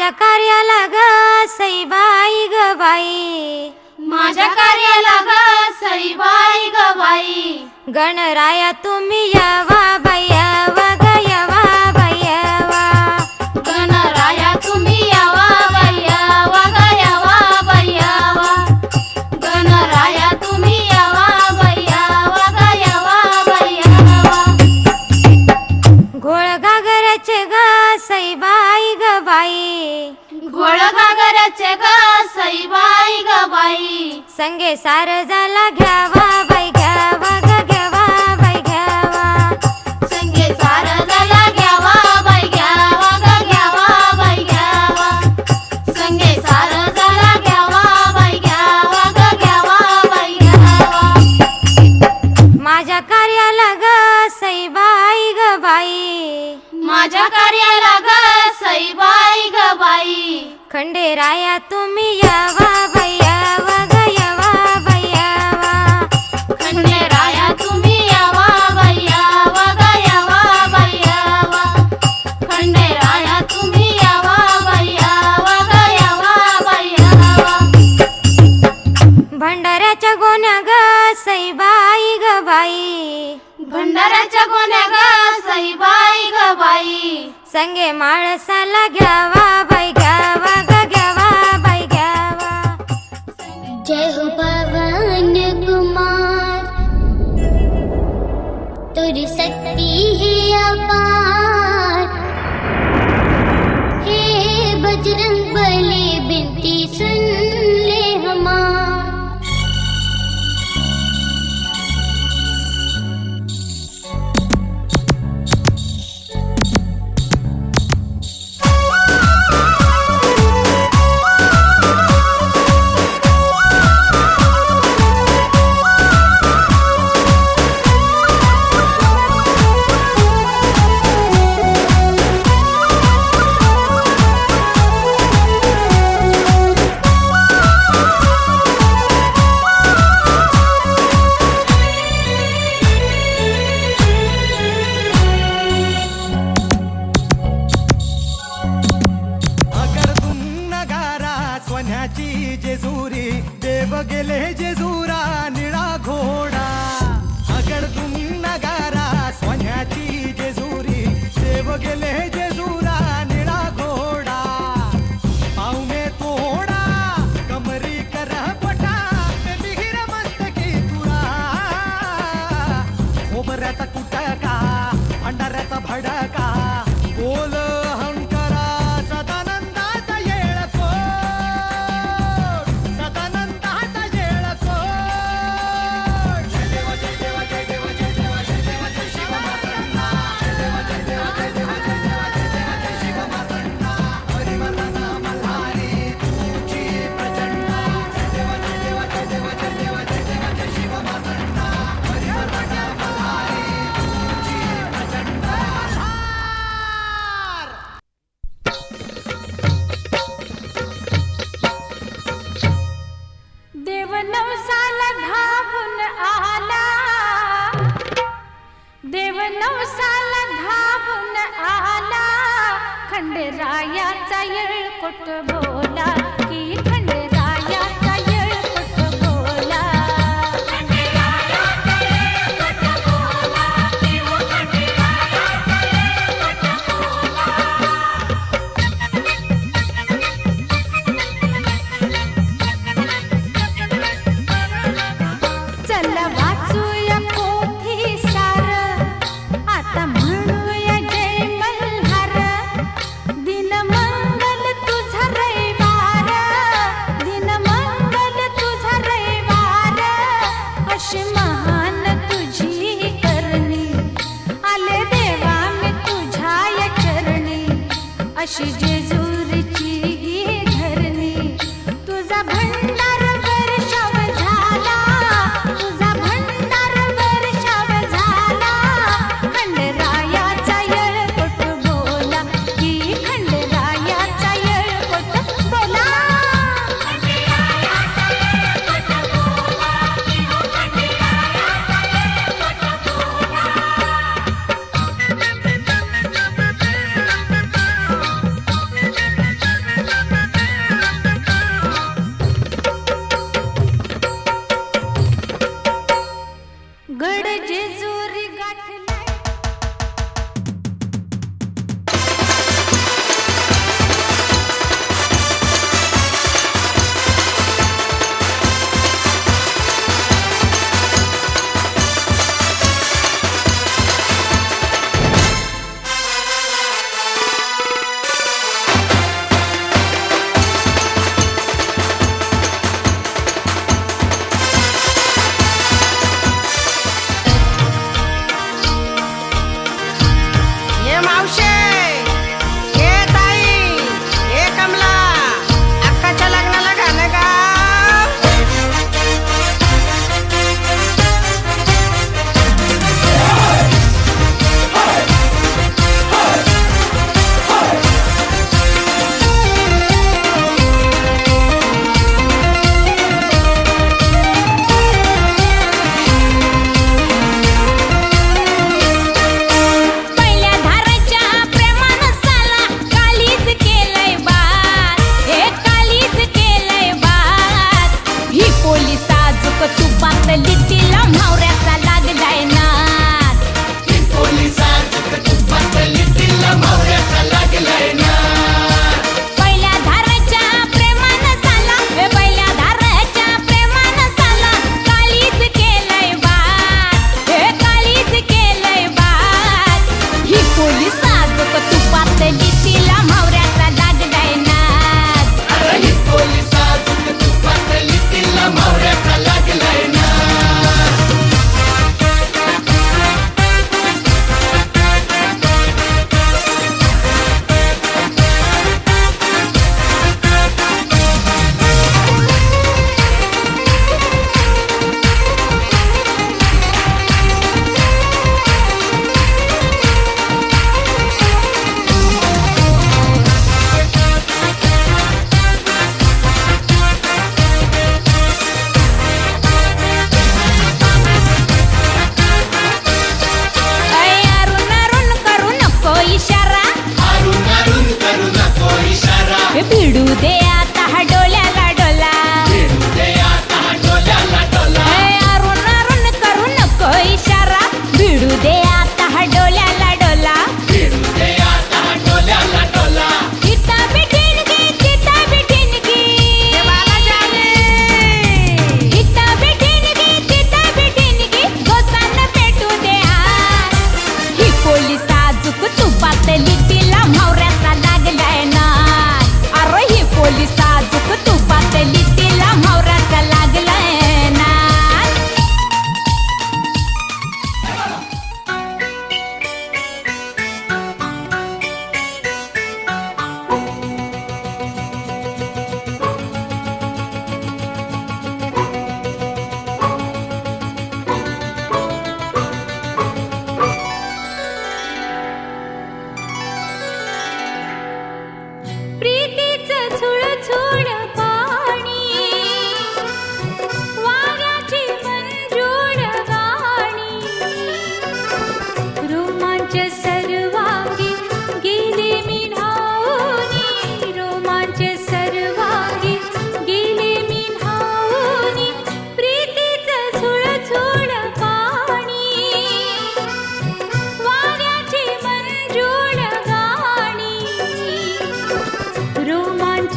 माझ्या कार्याला ग सईबाई ग बाई, माझ्या कार्याला ग सईबाई ग बाई, गणराया तुम्ही यावा बाई यावा ग यावा बाई यावा, गणराया तुम्ही यावा बाई यावा ग यावा बाई यावा, गणराया तुम्ही यावा बाई यावा ग यावा बाई यावा, घोळ घागराचे ग सईबाई ग बाई, घोळ घागराचे ग सईबाई ग बाई, संगे सार झाला घ्यावा बाई घ्यावा ग घ्यावा बाई घ्यावा, संगे सार झाला घ्यावा बाई घ्यावा ग घ्यावा बाई घ्यावा, संगे सार झाला घ्यावा बाई घ्यावा ग घ्यावा बाई घ्यावा, माझ्या कार्याला ग सईबाई ग बाई, माझ्या कार्याला ग सईबाई ग बाई, खंडेराया तुम्ही यावा बाई यावा ग यावा बाई यावा, खंडेराया तुम्ही यावा बाई यावा ग यावा बाई यावा, खंडेराया तुम्ही यावा बाई यावा ग यावा बाई यावा, भंडाऱ्याच्या गोण्या ग सईबाई ग बाई, भंडाऱ्याच्या गोण्या ग सईबाई ग बाई, संगे माळसाला घ्यावा बाई घ्यावा ग घ्यावा बाई घ्यावा, जय हो पवन कुमार तुरी शक्ति है अपार, हे बजरंग बली बिनती सुन ले हमार, जेजुरी देव गेले जेजुरा निळा घोडा, अगडतून नगारा सोन्याची जेजुरी देव गेले जेजुरा निळा घोडा, पावने तोडा कमरी कर पटा मिहिर मस्तकी तुरा, खोबऱ्याचा कुटका भंडाऱ्याचा भडका बोल हंकरा सदानंदाचा येळको, सदानंदाचा येळको, जय देव जय देव जय देव जय देव जय देव जय शिव मातंगा, जय देव जय देव जय देव जय देव जय देव जय शिव मातंगा, हरिवर्धन मल्हारी तुझी प्रचंड, जय देव जय देव जय देव जय देव जय देव जय शिव मातंगा, हरिवर्धन मल्हारी तुझी प्रचंड आधार। देव नवसाला धावून आला, देव नवसाला धावून आला, खंडेरायाचा येळकोट बोला की खंडेरायाचा येळकोट बोला, खंडेरायाचा येळकोट बोला की हो खंडेरायाचा येळकोट बोला, चला वाचूया पोथी सार, आता म्हणूया जय मल्हार, दिन मंगल तुझा रविवार, दिन मंगल तुझा रविवार, अशी महान तुझी करणी, आले देवा मी तुझ्या या चरणी, अशी जेजुरीची धरणी, तुझा भंडार वर्षाव झाला, तुझा भंडार वर्षाव झाला, खंडेरायाचा येळकोट बोला की खंडेरायाचा येळकोट बोला, खंडेरायाचा येळकोट बोला की हो खंडेरायाचा येळकोट बोला,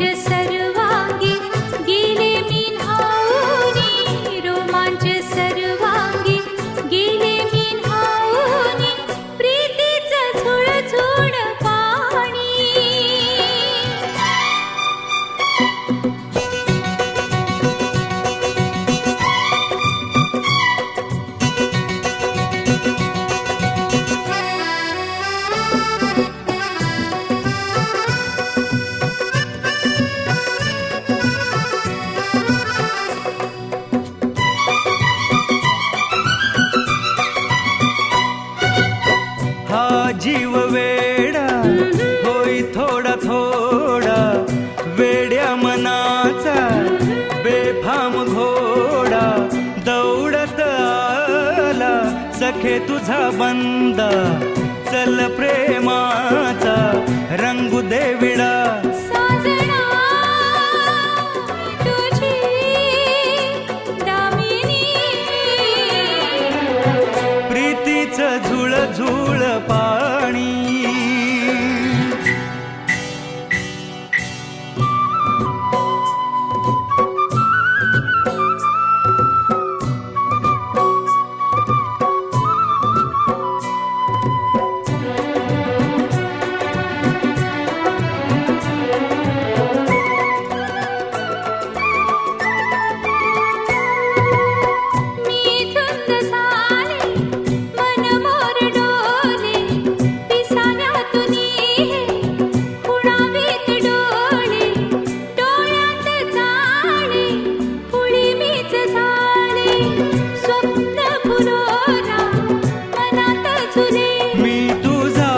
रोमांच सर्वांगी गेले मी न्हाऊनी, रोमांच सर्वांगी गेले मी न्हाऊनी, प्रीतीचं झुळझुळ पाणी. हा जीव वेडा होई थोडा थोडा, वेड्या मनाचा बेफाम घोडा, दौडत आला सखे तुझा बंदा, चल प्रेमाचा रंगू दे विडा. साजना तुझी दामिनी, प्रीतीचं झुळझुळ पाणी. मी धुंद झाले मन मोर डोले, पिसाऱ्यातून हे खुणावीत डोळे, डोळ्यात जाळे कुळीमीच झाले, स्वप्न फुलोरा मनात झुले. मी तुझा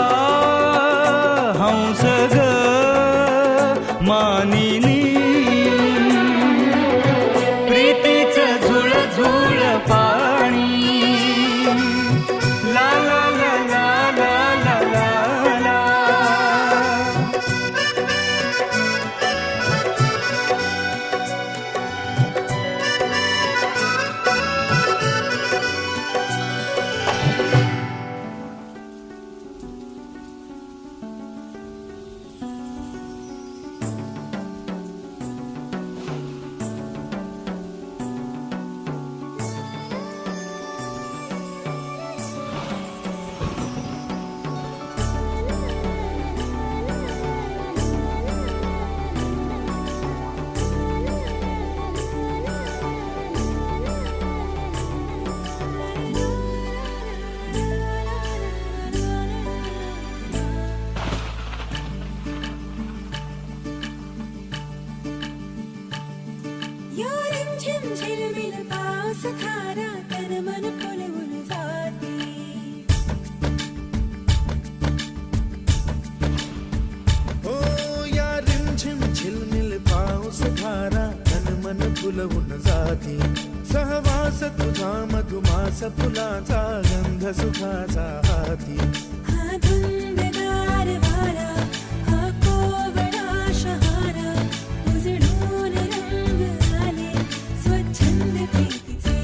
हंस ग मानिनी, प्रीतीचं झुळझुळ पाणी. ला ला ला ला ला ला ला ला. या रिमझिम झिलमिल पाऊस खारा, तन मन फुलवून जाते. हो या रिमझिम झिलमिल पाऊस धारा, तन मन फुलवून जाते. सहवास तुझा मधुमास फुलाचा, गंध सुखाचा हाती. हा धुंदगार वारा, हा कोवळा शहारा, उजळून रंग आले स्वच्छंद प्रीतीचे.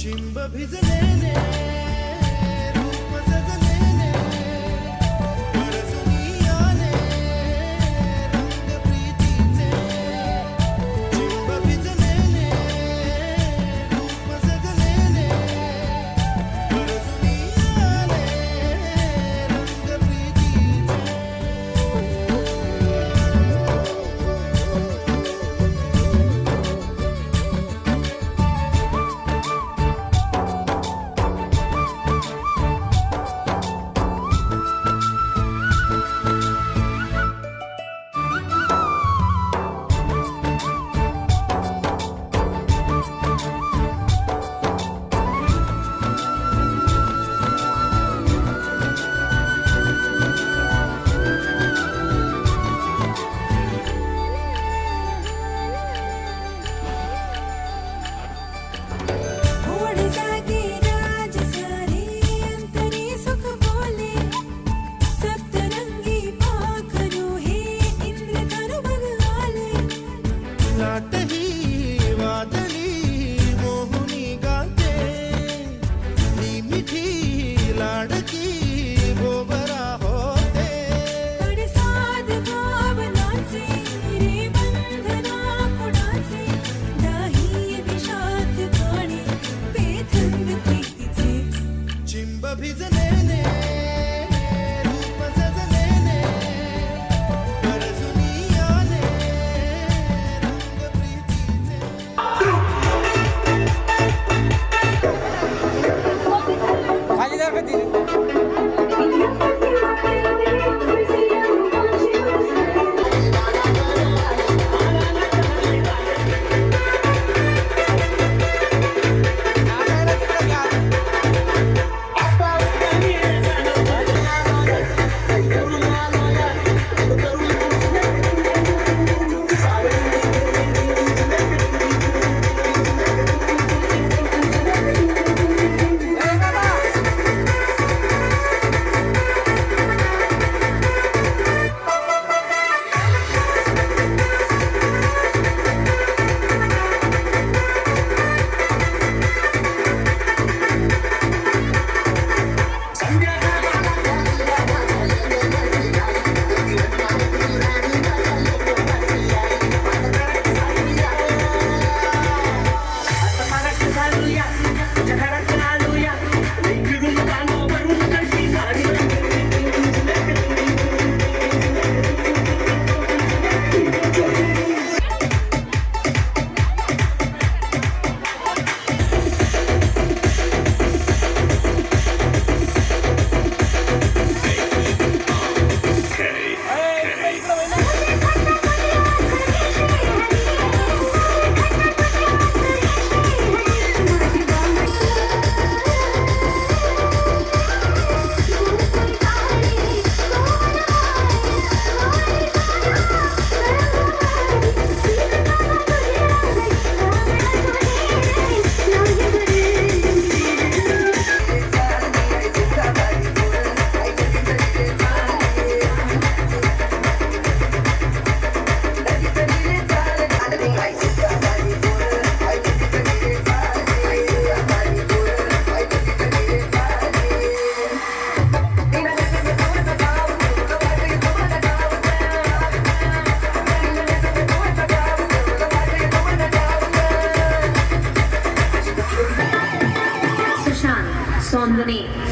चिंब भिजलेले रूप सजलेले, परसुनी आले रंग प्रीतीचे. चिंब भिजलेले रूप सजलेले, परसुनी आले रंग प्रीतीचे. लाडकी गोबरा होते.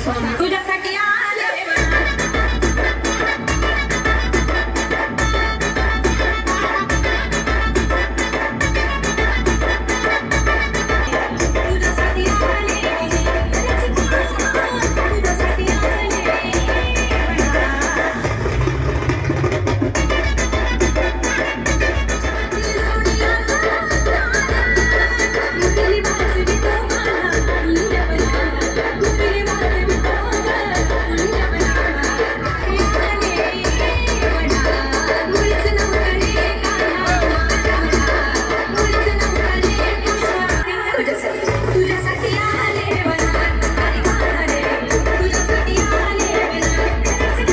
तुझ्यासाठी आले तुझ्यासाठी आले तुझ्यासाठी तुझ्यासाठी आले तुझ्यासाठी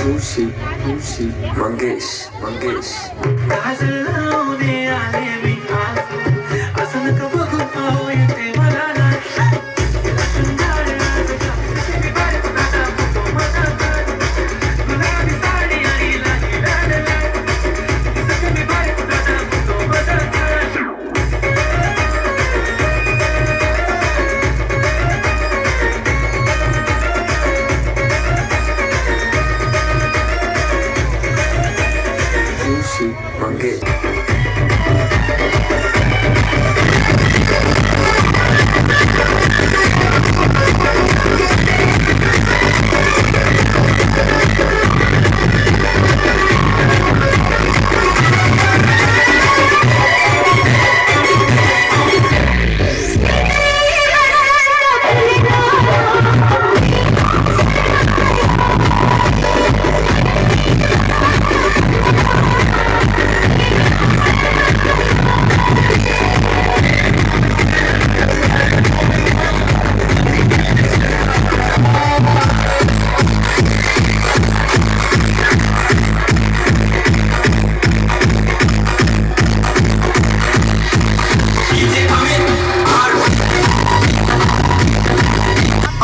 खुशी खुशी मंगेश मंगेश काजल लावणे आले मी आज असं नको बघू पाहू येते मला नाच शृंगार आज मी बाहेर कुणाचा फोटो माझा कर गुलाबी साडी आणि लाली लाल लाल दिसत मी बाहेर कुणाचा फोटो माझा कर खुशी मंगेश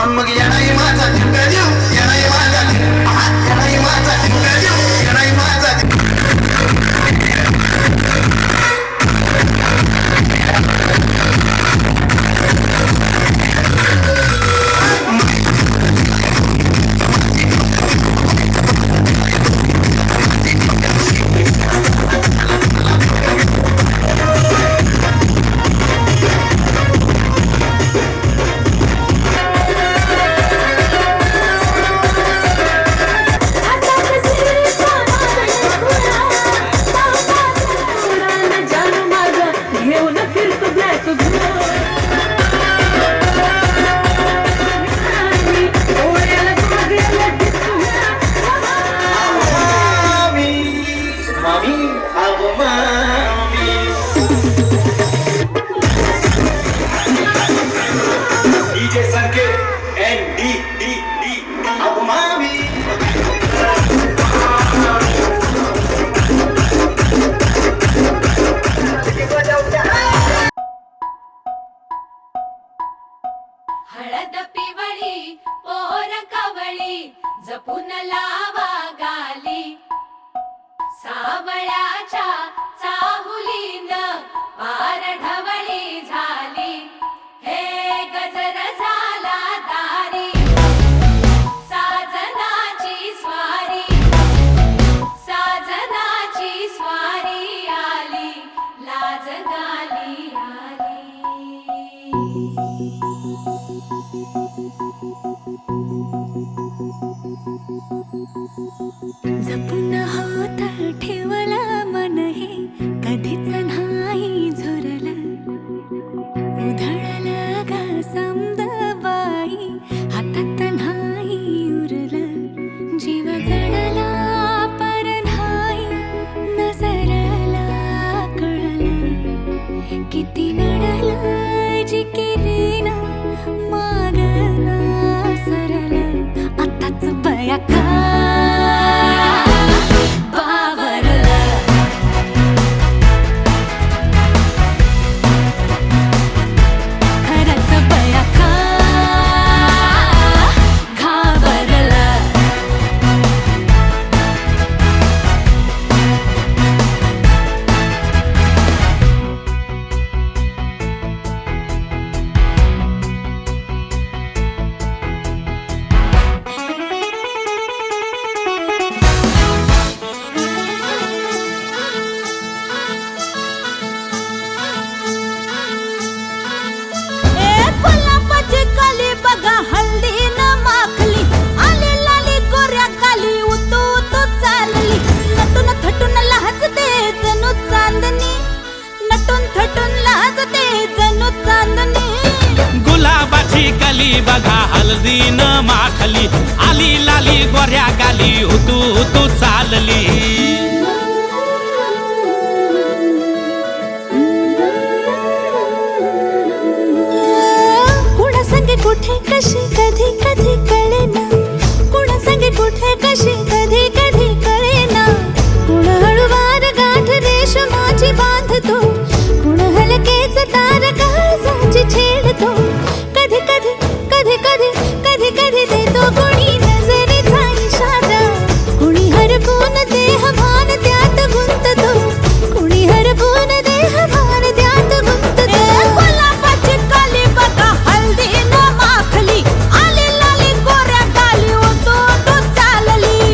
मग येणारी माझा झुंका देऊ येणारी माझा येणारी माझा झुंका देऊ येणारी माझा हळद पिवळी पोर कवळी जपून लावा गाली सावळ्याच्या चाहुलीन पार ढवळी झाली हे गजर झाला दारी साजनाची स्वारी आली लाज गाली आली जपून होत ठेवला मन हे कधीच नाही झुरलं उधळलं ग समद बाई हातात नाही उरलं जीव जडला पर नाही नजरला कळलं किती नडलं जिकिरीन मागना सरलं आताच बया का गुलाबाची कली बघा हळदीन माखली आली लाली गोऱ्या गाली हुतू हुतू चालली कुणा संगे कुठे कशी कधी कधी कळेना कुणा संगे कुठे कशी कधी कधी कळेना कुण हळूवार गाठ रेशमाची बांधतो कुण हलकेच तार काळजाची छेडतो कधी कधी कधी कधी कधी कधी देतो कुणी नजरेचा इशारा कुणी हरपून देह भान त्यात गुंततो कुणी हरपून देह भान त्यात गुंततो गुलाबाची कली बघा हळदीन माखली आली लाली गोऱ्या गाली उतू उतू चालली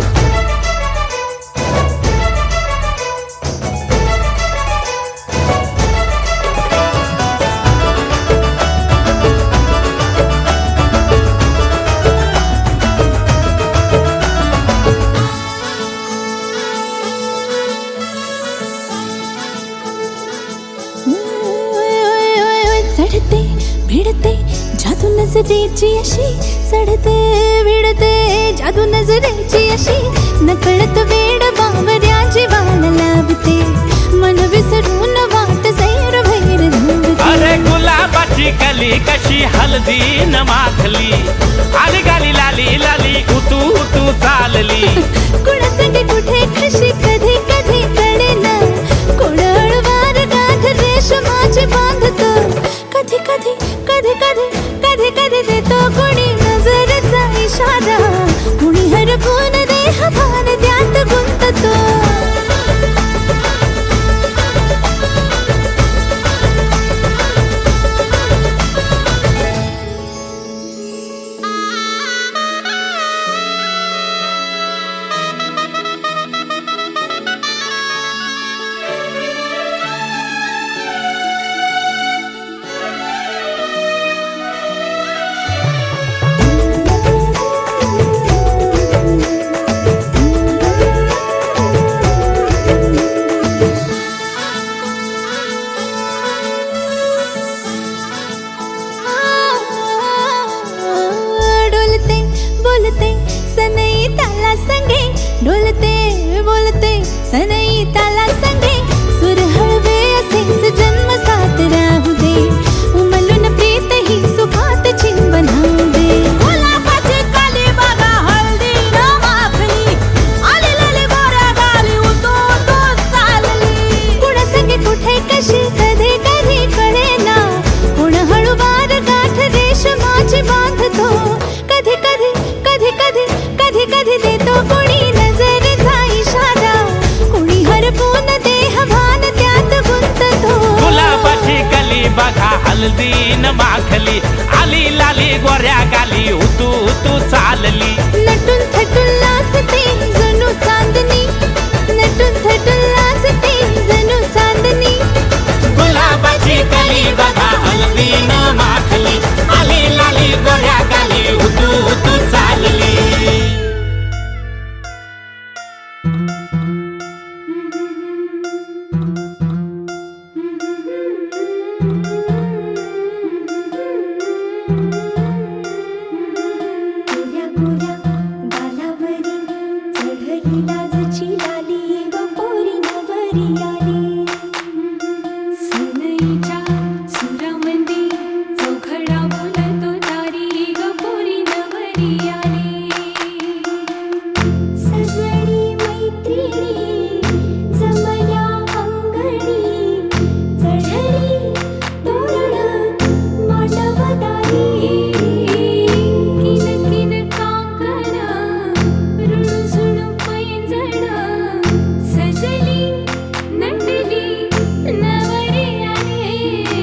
चढते भिडते जादू नजरेची अशी चढते भिडते जादू नजरेची अशी नकळत वेड बावऱ्याची वाल लावते मन विसरून वाट सैर भैर धुवते अरे गुलाबाची कली कशी हळदीन माखली आली गाली लाली लाली हुतू हुतू चालली कुणा संगे कुठे कशी कधी कधी कळेना कुण हळूवार गाठ रेशमाची बांधतो कधी कधी कधी कधी कधी कधी देतो कुणी नजरेचा इशारा कुणी हरपून देह भान त्यात गुंततो डोलते बोलते सनई ताला संगे डोलते बोलते सनई ताला संगे सुर हळवे असेच जन्म साथ राहू दे उमलून प्रीत ही सुखात चिंबन होऊ दे गुलाबाची कली बघा हळदीन माखली आली लाली गोऱ्या गाली उतू उतू चालली कुणा संगे कुठे कशी कधी कधी कळेना कुण हळूवार गाठ रेशमाची बांधतो कधी कधी कधी कधी कधी कधी देतो कुणी नजरेचा इशारा कुणी हरपून देह भान त्यात गुंततो गुलाबाची कली बघा हळदीन माखली आली लाली गोऱ्या गाली हुतू हुतू चालली नटून थटून लाजते जणू चांदणी नटून थटून लाजते जणू चांदणी गुलाबाची कली बघा हळदीन माखली आली लाली गोऱ्या गाली हुतू हुतू चालली गोऱ्या गोऱ्या गालावरी चढली लाजची लाली ग पोरी नवरी आली सनईच्या सुरामंदी चौघडा बोलतो दारी ग पोरी नवरी आली सजणी मैत्रिणी जमल्या अंगणी चढली तोरण मांडवदारी किन किन काकण रुणझुण पैंजण सजली नटली नवरी आली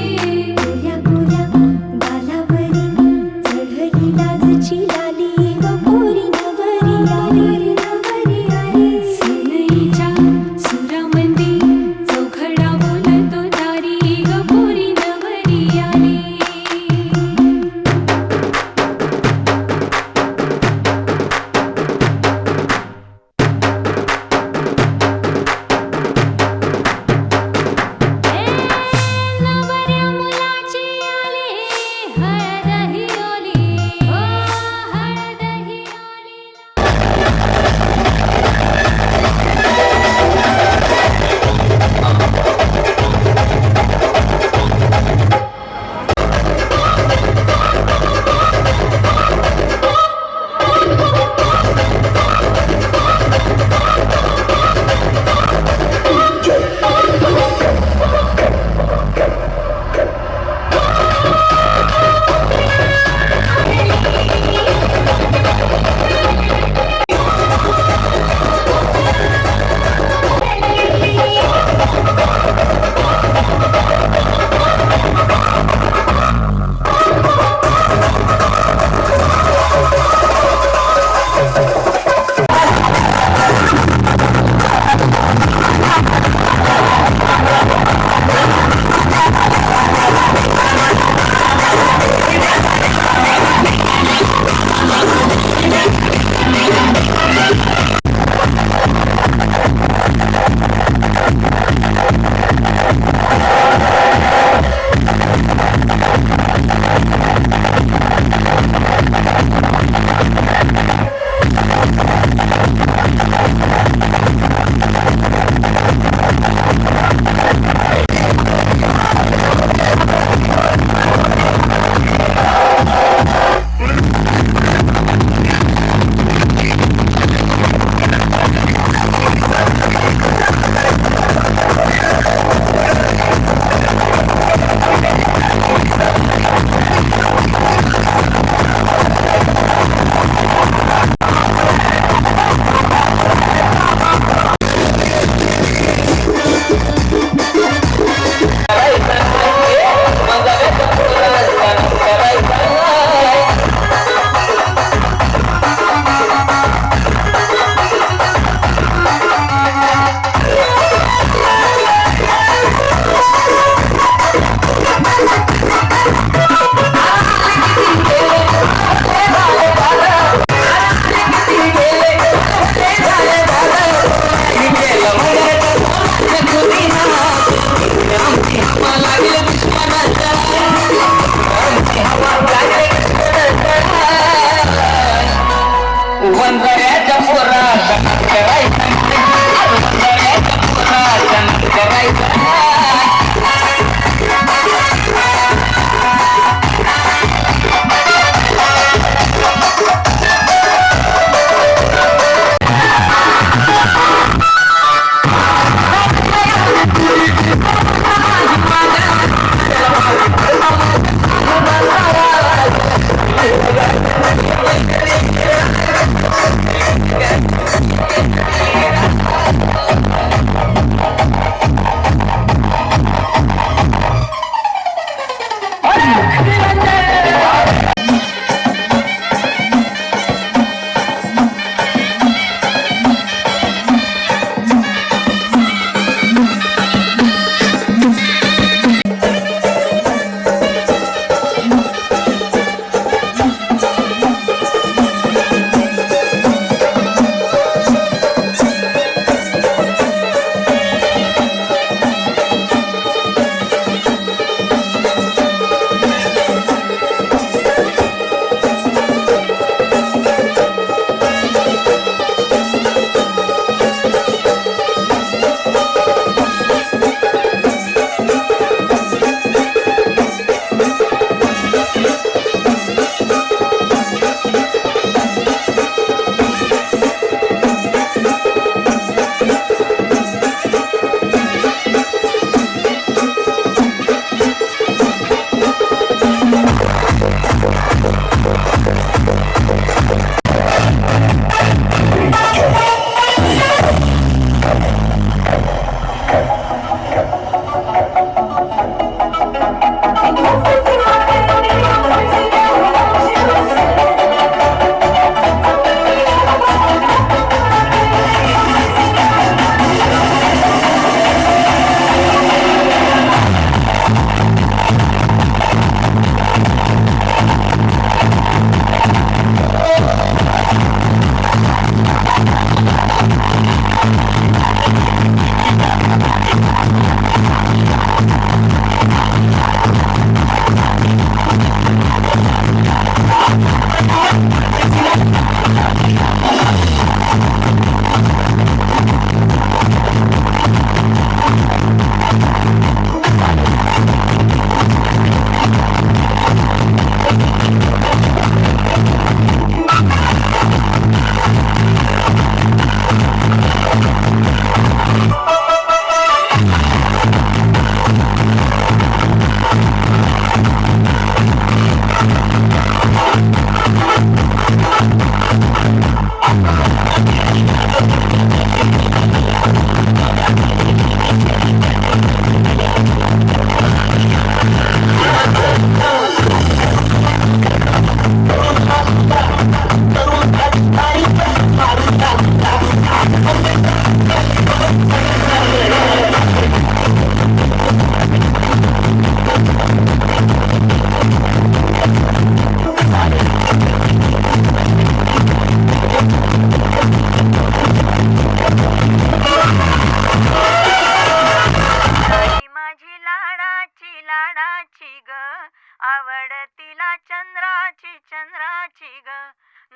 आवड तिला चंद्राची चंद्राची ग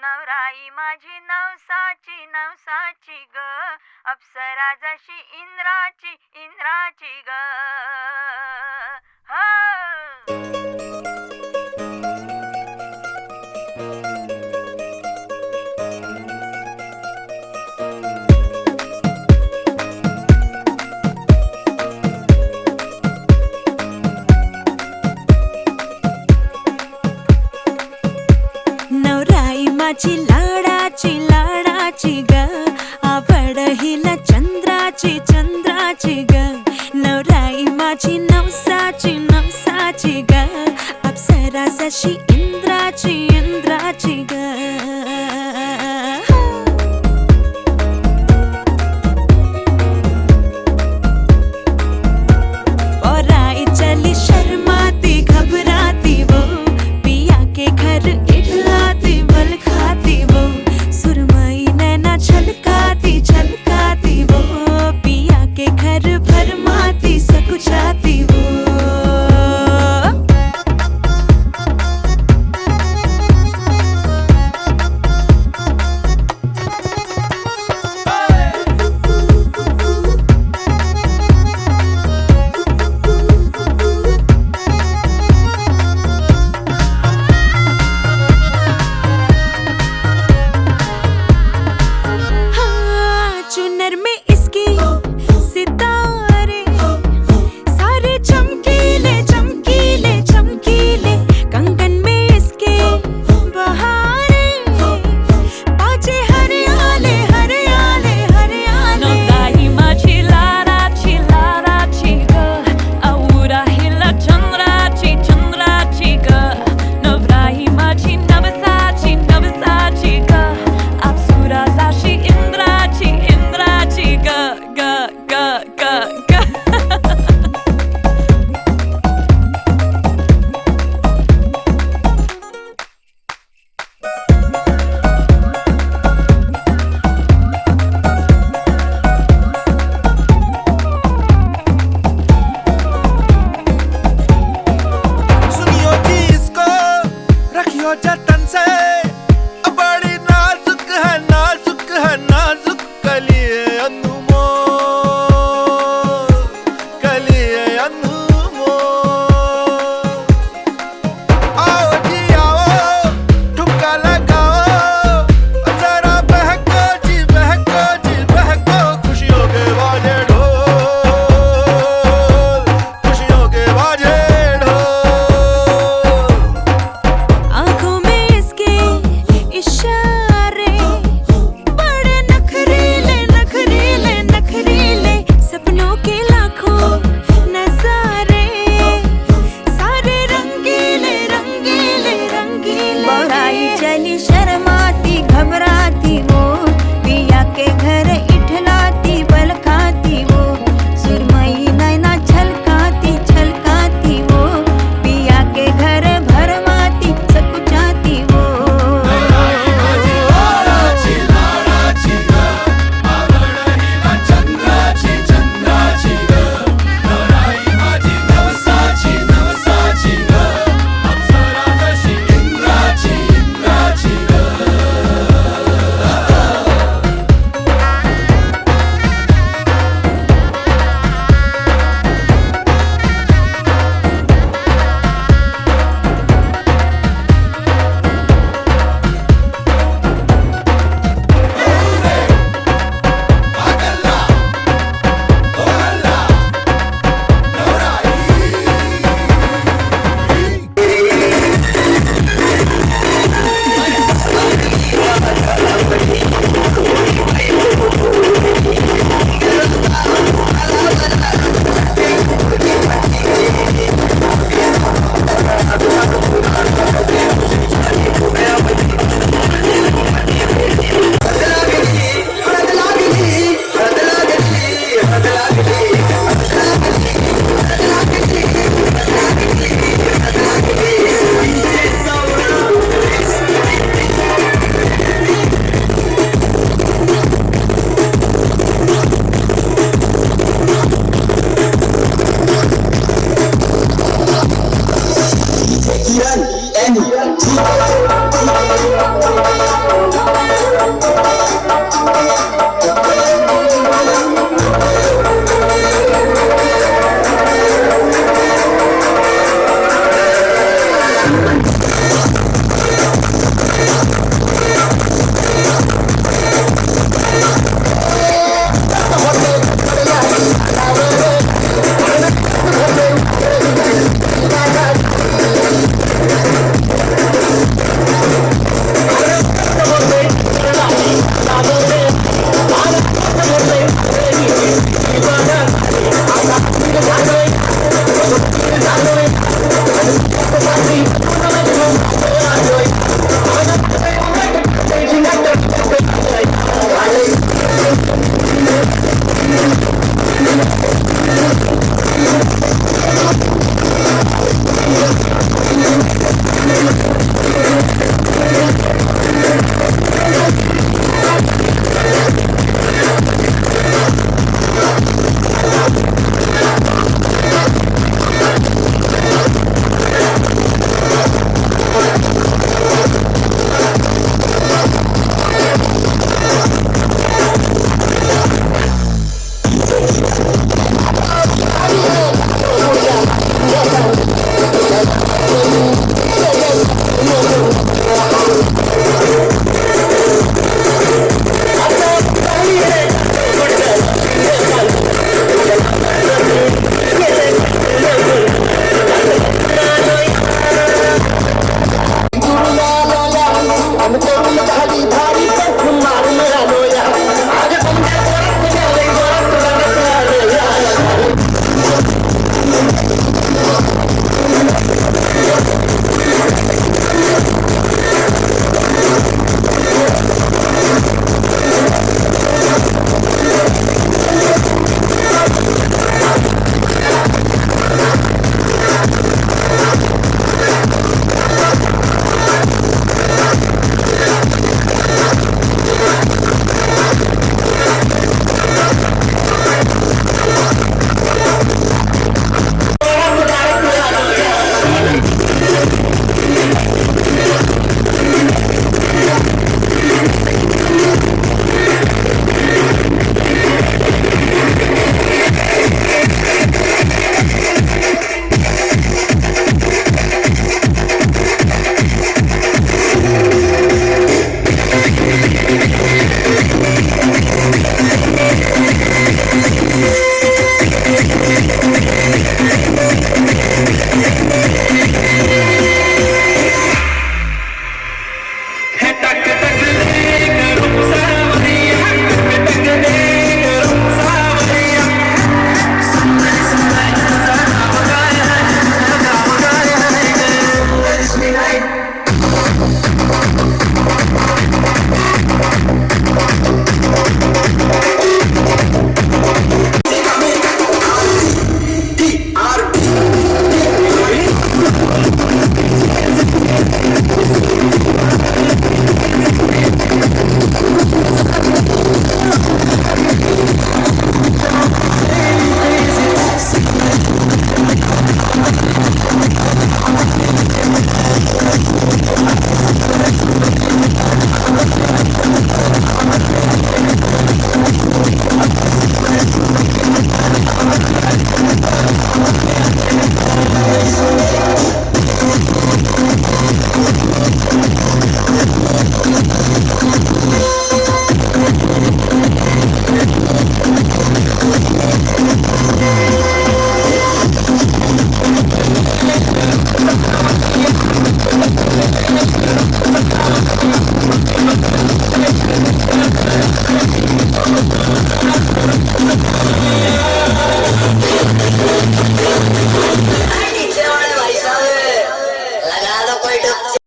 नवराई माझी नवसाची नवसाची ग अप्सरा जशी इंद्राची इंद्राची ग हा नवराई माझी लाडाची लाडाची ग आवड हिला चंद्राची चंद्राची ग नवराई माझी नवसाची नवसाची ग अप्सरा जशी इंद्राची इंद्राची ग और आई चली शर्माती घबराती वो पिया के घर इठलाती बल खाती वो सुरमई नैना छलकाती छलकाती वो पिया के घर भरमाती सकुचाती वो चुनर में इसकी सितारे सारे चमकीले चमकीले चमकीले कंगन में इसके बहारे बाजे हरियाले हरियाले हरियाले नवराई माझी लाडाची लाडाची ग आवडा हिला चंद्राची